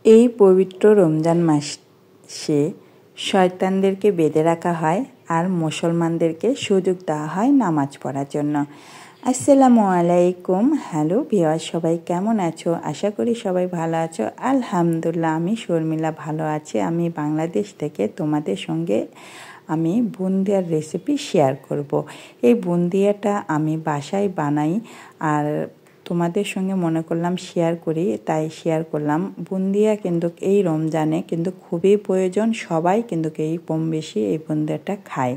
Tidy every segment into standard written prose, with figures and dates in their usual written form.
এই পবিত্র রমজান মাসে শয়তানদেরকে বেঁধে রাখা হয় আর মুসলমানদেরকে সুযোগ দেওয়া হয় নামাজ পড়ার জন্য। আসসালামু আলাইকুম। হ্যালো ভিউয়ার, সবাই কেমন আছো? আশা করি সবাই ভালো আছো। আলহামদুলিল্লাহ, আমি শর্মিলা ভালো আছি। আমি বাংলাদেশ থেকে তোমাদের সঙ্গে আমি বুন্দিয়ার রেসিপি শেয়ার করব। এই বুন্দিয়াটা আমি বাসায় বানাই আর তোমাদের সঙ্গে মনে করলাম শেয়ার করি, তাই শেয়ার করলাম। বুন্দিয়া কিন্তু এই রমজানে কিন্তু খুবই প্রয়োজন, সবাই কিন্তু এই কম বেশি এই বুন্দিয়াটা খায়।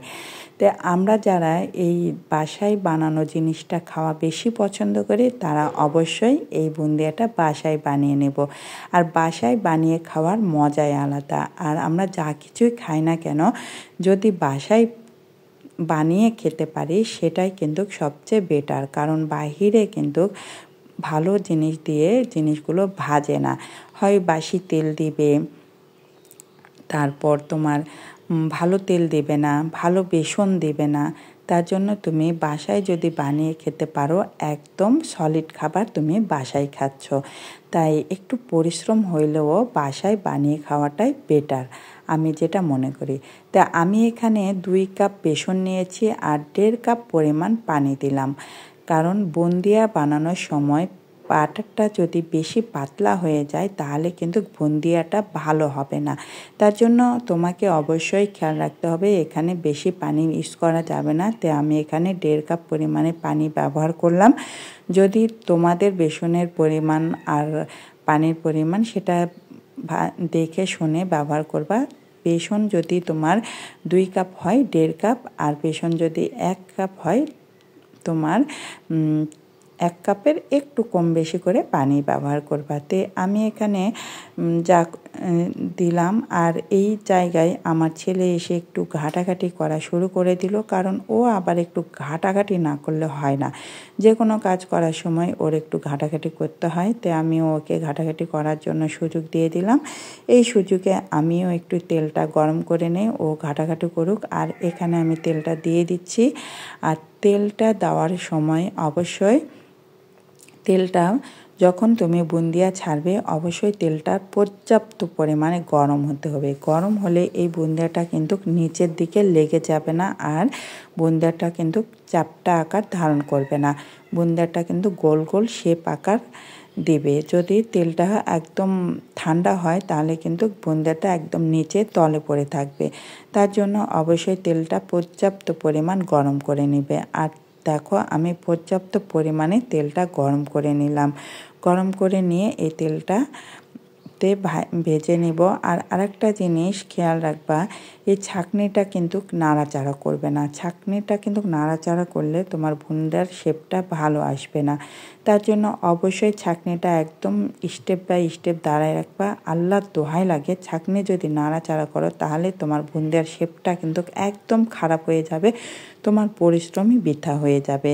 তো আমরা যারা এই বাসায় বানানো জিনিসটা খাওয়া বেশি পছন্দ করি তারা অবশ্যই এই বুন্দিয়াটা বাসায় বানিয়ে নেব। আর বাসায় বানিয়ে খাওয়ার মজাই আলাদা। আর আমরা যা কিছুই খাই না কেন, যদি বাসায় বানিয়ে খেতে পারি সেটাই কিন্তু সবচেয়ে বেটার। কারণ বাহিরে কিন্তু ভালো জিনিস দিয়ে জিনিসগুলো ভাজে না, হয় বাসি তেল দিবে, তারপর তোমার ভালো তেল দেবে না, ভালো বেসন দেবে না। তার জন্য তুমি বাসায় যদি বানিয়ে খেতে পারো, একদম সলিড খাবার তুমি বাসায় খাচ্ছ। তাই একটু পরিশ্রম হইলেও বাসায় বানিয়ে খাওয়াটাই বেটার, আমি যেটা মনে করি। তা আমি এখানে 2 কাপ বেসন নিয়েছি আর 1.5 কাপ পরিমাণ পানি দিলাম। কারণ বুন্দিয়া বানানোর সময় বাটারটা যদি বেশি পাতলা হয়ে যায় তাহলে কিন্তু বুন্দিয়াটা ভালো হবে না। তার জন্য তোমাকে অবশ্যই খেয়াল রাখতে হবে, এখানে বেশি পানি ইউজ করা যাবে না। তো আমি এখানে 1.5 কাপ পরিমাণে পানি ব্যবহার করলাম। যদি তোমাদের বেসনের পরিমাণ আর পানির পরিমাণ সেটা দেখে শুনে ব্যবহার করবা। বেসন যদি তোমার 2 কাপ হয় 1.5 কাপ, আর বেসন যদি 1 কাপ হয় তোমার 1 কাপের একটু কম বেশি করে পানি ব্যবহার করবা। তে আমি এখানে যা দিলাম, আর এই জায়গায় আমার ছেলে এসে একটু ঘাটাঘাটি করা শুরু করে দিল। কারণ ও আবার একটু ঘাটাঘাটি না করলে হয় না, যে কোনো কাজ করার সময় ওর একটু ঘাটাঘাটি করতে হয়। তো আমিও ওকে ঘাটাঘাটি করার জন্য সুযোগ দিয়ে দিলাম। এই সুযোগে আমিও একটু তেলটা গরম করে নেই, ও ঘাটাঘাটি করুক। আর এখানে আমি তেলটা দিয়ে দিচ্ছি। আর তেলটা দেওয়ার সময় অবশ্যই তেলটা যখন তুমি বুন্দিয়া ছাড়বে অবশ্যই তেলটা পর্যাপ্ত পরিমাণে গরম হতে হবে। গরম হলে এই বুন্দিয়াটা কিন্তু নিচের দিকে লেগে যাবে না, আর বুন্দিয়াটা কিন্তু চাপটা আকার ধারণ করবে না। বুন্দিয়াটা কিন্তু গোল গোল শেপ আকার দিবে। যদি তেলটা একদম ঠান্ডা হয় তাহলে কিন্তু বুন্দিয়াটা একদম নিচে তলে পড়ে থাকবে। তার জন্য অবশ্যই তেলটা পর্যাপ্ত পরিমাণ গরম করে নেবে। আর দেখো, আমি পর্যাপ্ত পরিমাণে তেলটা গরম করে নিলাম। গরম করে নিয়ে এই তেলটাতে ভেজে নিব। আর আরেকটা জিনিস খেয়াল রাখবা, এই ছাঁকনিটা কিন্তু নাড়াচাড়া করবে না। ছাঁকনিটা কিন্তু নাড়াচাড়া করলে তোমার বুন্দিয়ার শেপটা ভালো আসবে না। তার জন্য অবশ্যই ছাঁকনিটা একদম স্টেপ বাই স্টেপ দাঁড়ায় রাখবা। আল্লাহর দোহাই লাগে, ছাঁকনি যদি নাড়াচাড়া করো তাহলে তোমার বুন্দিয়ার শেপটা কিন্তু একদম খারাপ হয়ে যাবে, তোমার পরিশ্রমই বৃথা হয়ে যাবে।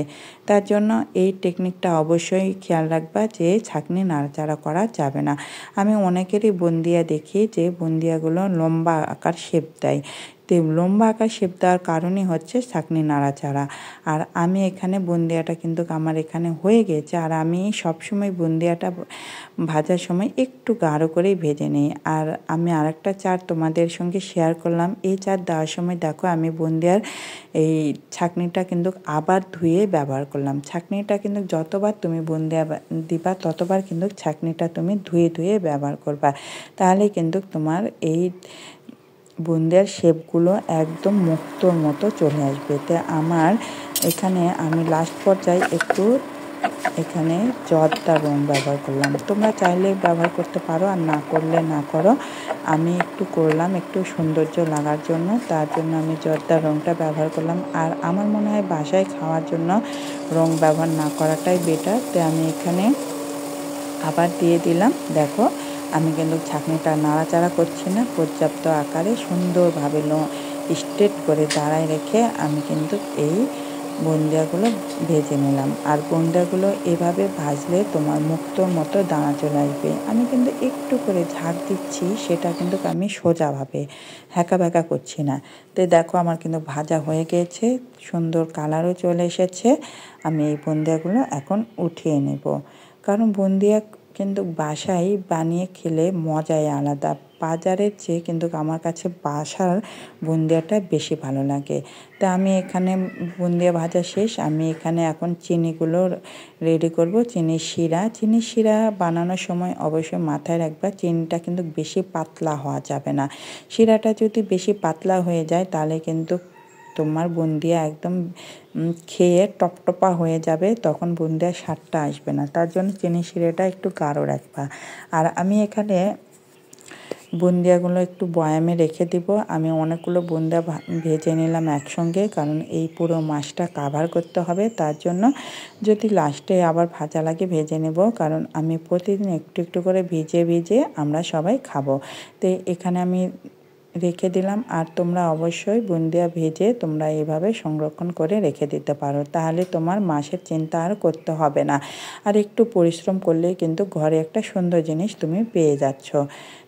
তার জন্য এই টেকনিকটা অবশ্যই খেয়াল রাখবা যে ছাঁকনি নাড়াচাড়া করা যাবে না। আমি অনেকেরই বুন্দিয়া দেখি যে বুন্দিয়াগুলো লম্বা আকার শেপ দেয়। তো লম্বা আকার শেপ দেওয়ার কারণই হচ্ছে ছাঁকনি নাড়াচাড়া। আর আমি এখানে বুন্দিয়াটা কিন্তু আমার এখানে হয়ে গেছে। আর আমি সবসময় বুন্দিয়াটা ভাজার সময় একটু গাঢ় করেই ভেজে নিই। আর আমি আরেকটা চার তোমাদের সঙ্গে শেয়ার করলাম। এই চার দেওয়ার সময় দেখো আমি বুন্দিয়ার এই ছাঁকনিটা কিন্তু আবার ধুয়ে ব্যবহার করলাম। ছাঁকনিটা কিন্তু যতবার তুমি বুন্দিয়া দিবা ততবার কিন্তু ছাঁকনিটা তুমি ধুয়ে ধুয়ে ব্যবহার করবা। তাহলে কিন্তু তোমার এই বুন্দিয়ার শেপগুলো একদম মুক্তোর মতো চলে আসবে। তো আমার এখানে আমি লাস্ট পর্যায়ে একটু এখানে জর্দার রং ব্যবহার করলাম। তোমরা চাইলে ব্যবহার করতে পারো, আর না করলে না করো। আমি একটু করলাম একটু সৌন্দর্য লাগার জন্য, তার জন্য আমি জর্দার রংটা ব্যবহার করলাম। আর আমার মনে হয় বাসায় খাওয়ার জন্য রং ব্যবহার না করাটাই বেটার। তো আমি এখানে আবার দিয়ে দিলাম। দেখো, আমি কিন্তু ছাঁকনিটা নাড়াচাড়া করছি না, পর্যাপ্ত আকারে সুন্দরভাবে স্ট্রেট করে দাঁড়ায় রেখে আমি কিন্তু এই বুন্দিয়াগুলো ভেজে নিলাম। আর বুন্দিয়াগুলো এভাবে ভাজলে তোমার মুক্তোর মতো দানা চলে আসবে। আমি কিন্তু একটু করে ঝাঁক দিচ্ছি, সেটা কিন্তু আমি সোজাভাবে হ্যাঁকা ব্যাকা করছি না। তো দেখো আমার কিন্তু ভাজা হয়ে গিয়েছে, সুন্দর কালারও চলে এসেছে। আমি এই বুন্দিয়াগুলো এখন উঠিয়ে নেব। কারণ বুন্দিয়া কিন্তু বাসায় বানিয়ে খেলে মজাই আলাদা। বাজারের চেয়ে কিন্তু আমার কাছে বাসার বুন্দিয়াটা বেশি ভালো লাগে। তা আমি এখানে বুন্দিয়া ভাজা শেষ, আমি এখানে এখন চিনিগুলো রেডি করব। চিনির শিরা বানানোর সময় অবশ্যই মাথায় রাখবা চিনিটা কিন্তু বেশি পাতলা হওয়া যাবে না। শিরাটা যদি বেশি পাতলা হয়ে যায় তাহলে কিন্তু তোমার বুন্দিয়া একদম খেয়ে টপটপা হয়ে যাবে, তখন বুন্দিয়ার স্বাদটা আসবে না। তার জন্য চিনি শিরাটা একটু গাঢ় রাখবা। আর আমি এখানে বুন্দিয়াগুলো একটু বয়ামে রেখে দিব। আমি অনেকগুলো বুন্দিয়া ভেজে নিলাম একসঙ্গে, কারণ এই পুরো মাছটা কাভার করতে হবে। তার জন্য যদি লাস্টে আবার ভাজা লাগে ভেজে নেব, কারণ আমি প্রতিদিন একটু একটু করে ভিজে আমরা সবাই খাবো। তো এখানে আমি রেখে দিলাম। আর তোমরা অবশ্যই বুন্দিয়া ভেজে তোমরা এভাবে সংরক্ষণ করে রেখে দিতে পারো, তাহলে তোমার মাসের চিন্তা আর করতে হবে না। আর একটু পরিশ্রম করলেই কিন্তু ঘরে একটা সুন্দর জিনিস তুমি পেয়ে যাচ্ছ।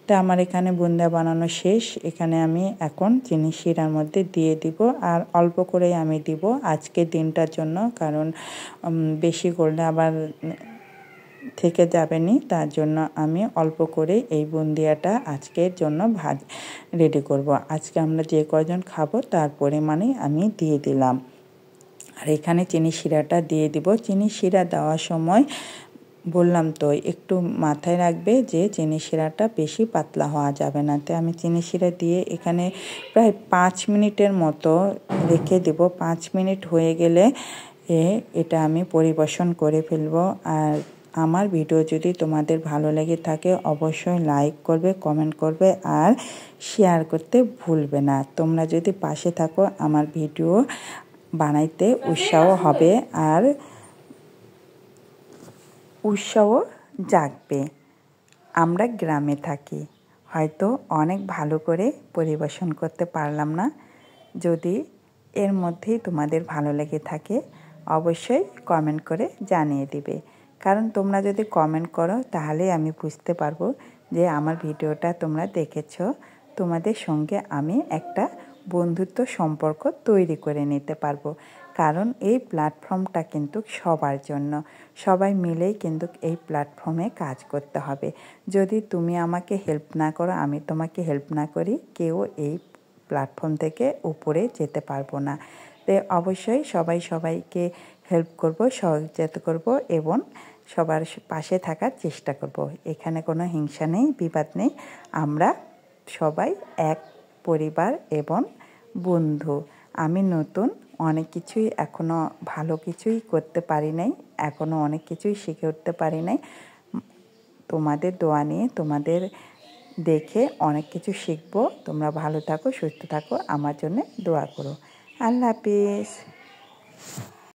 তা আমার এখানে বুন্দিয়া বানানো শেষ। এখানে আমি এখন চিনি শিরার মধ্যে দিয়ে দিব, আর অল্প করেই আমি দিব আজকের দিনটার জন্য, কারণ বেশি করলে আবার থেকে যাবে নি। তার জন্য আমি অল্প করে এই বুন্দিয়াটা আজকের জন্য রেডি করব। আজকে আমরা যে কয়জন খাবো তার পরিমাণেই আমি দিয়ে দিলাম। আর এখানে চিনি শিরাটা দিয়ে দিব। চিনি শিরা দেওয়ার সময় বললাম তো একটু মাথায় রাখবে যে চিনি শিরাটা বেশি পাতলা হওয়া যাবে না। তো আমি চিনি শিরা দিয়ে এখানে প্রায় 5 মিনিটের মতো রেখে দেব। 5 মিনিট হয়ে গেলে এটা আমি পরিবেশন করে ফেলবো। আর আমার ভিডিও যদি তোমাদের ভালো লেগে থাকে অবশ্যই লাইক করবে, কমেন্ট করবে আর শেয়ার করতে ভুলবে না। তোমরা যদি পাশে থাকো আমার ভিডিও বানাইতে উৎসাহ হবে আর উৎসাহ জাগবে। আমরা গ্রামে থাকি, হয়তো অনেক ভালো করে পরিবেশন করতে পারলাম না। যদি এর মধ্যেই তোমাদের ভালো লেগে থাকে অবশ্যই কমেন্ট করে জানিয়ে দিবে, কারণ তোমরা যদি কমেন্ট করো তাহলে আমি বুঝতে পারবো যে আমার ভিডিওটা তোমরা দেখেছো। তোমাদের সঙ্গে আমি একটা বন্ধুত্ব সম্পর্ক তৈরি করে নিতে পারবো, কারণ এই প্ল্যাটফর্মটা কিন্তু সবার জন্য, সবাই মিলেই কিন্তু এই প্ল্যাটফর্মে কাজ করতে হবে। যদি তুমি আমাকে হেল্প না করো, আমি তোমাকে হেল্প না করি, কেউ এই প্ল্যাটফর্ম থেকে উপরে যেতে পারবো না। তো অবশ্যই সবাই সবাইকে হেল্প করব, সহযোগিতা করব এবং সবার পাশে থাকার চেষ্টা করব। এখানে কোনো হিংসা নেই, বিবাদ নেই, আমরা সবাই এক পরিবার এবং বন্ধু। আমি নতুন, অনেক কিছুই এখনও ভালো কিছুই করতে পারি নাই, এখনও অনেক কিছুই শিখে উঠতে পারি নাই। তোমাদের দোয়া নিয়ে, তোমাদের দেখে অনেক কিছু শিখবো। তোমরা ভালো থাকো, সুস্থ থাকো, আমার জন্য দোয়া করো। আল্লাহ হাফিজ।